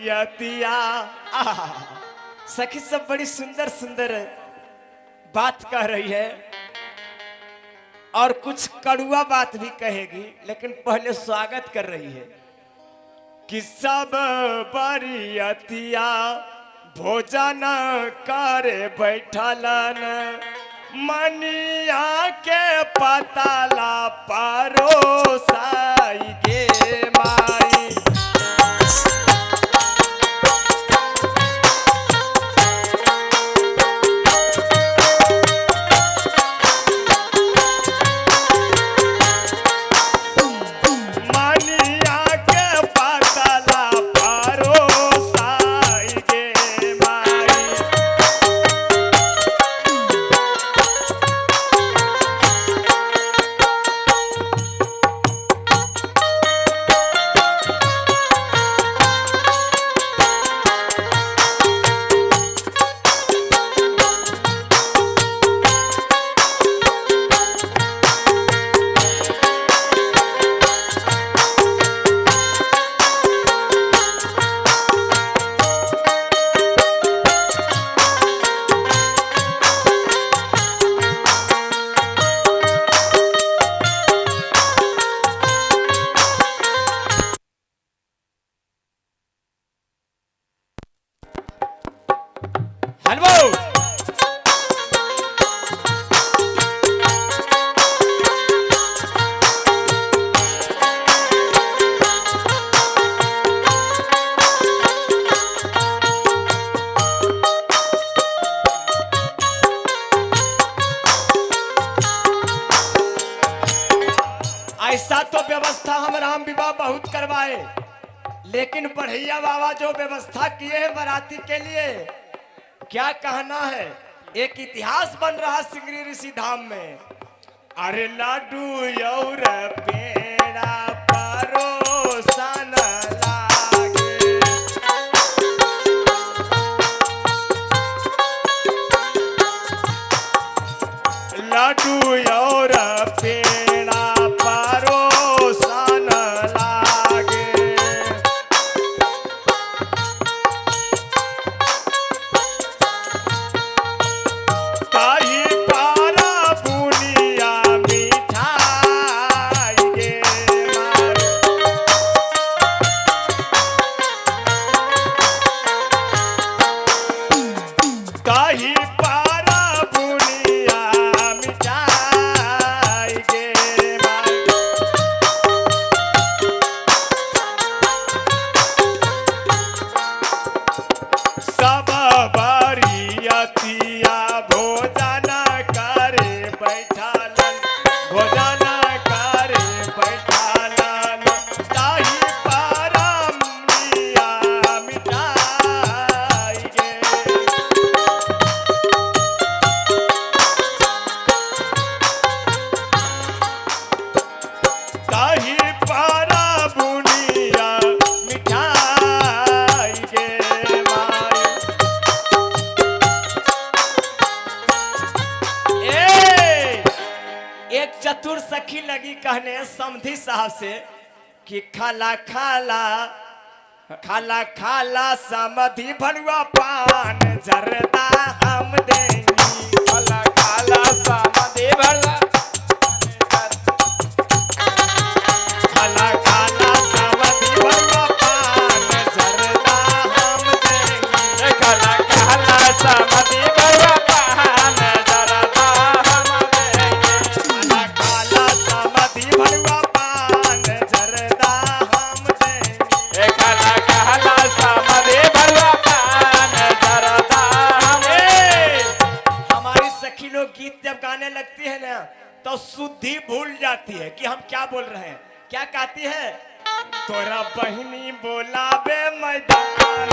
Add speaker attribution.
Speaker 1: बरियतिया। सखी सब बड़ी सुंदर सुंदर बात कह रही है और कुछ कड़ुआ बात भी कहेगी, लेकिन पहले स्वागत कर रही है कि सब बरियतिया भोजन करे बैठलन, मनिया के पताला परोसाई गे माई। ऐसा तो व्यवस्था हम राम विवाह बहुत करवाए, लेकिन बढ़ैया बाबा जो व्यवस्था किए हैं बाराती के लिए, क्या कहना है। एक इतिहास बन रहा सिंगरी ऋषि धाम में। अरे लाडू और पेड़ा परोसन लागे, लाडू और पेड़ा परोसन लागे। ताही पारा बुनिया मिठाई गे मारे। ताही पारा बुनिया मिठाई गे मारे। सब बरियतिया भोजन करे बैठलन, भोजन करे बैठलन। ताही पारा बुनिया मिठाई गे। ताही पारा बुनिया मिठाई गे माई। एक चतुर सखी लगी कहने समधी साहब से कि खाला खाला खाला खाला समधी भरुआ पान जरदा हम देंगी।
Speaker 2: खाला खाला समधी भरुआ
Speaker 1: खाला खाला समधी भरुआ पान जरदा हम देंगी।
Speaker 2: खाला खाला समधी भरुआ पान जरदा हम देंगे।
Speaker 1: खाला खाला समधी भरुआ पान जरदा हम देंगे।
Speaker 2: खाला खाला समधी भरुआ पान जरदा हम देंगे।
Speaker 1: हमारी सखी लोग गीत जब गाने लगती है ना, तो शुद्धि भूल जाती है कि हम क्या बोल रहे हैं। क्या कहती है, तोरा बहिनी बोलावे मैदान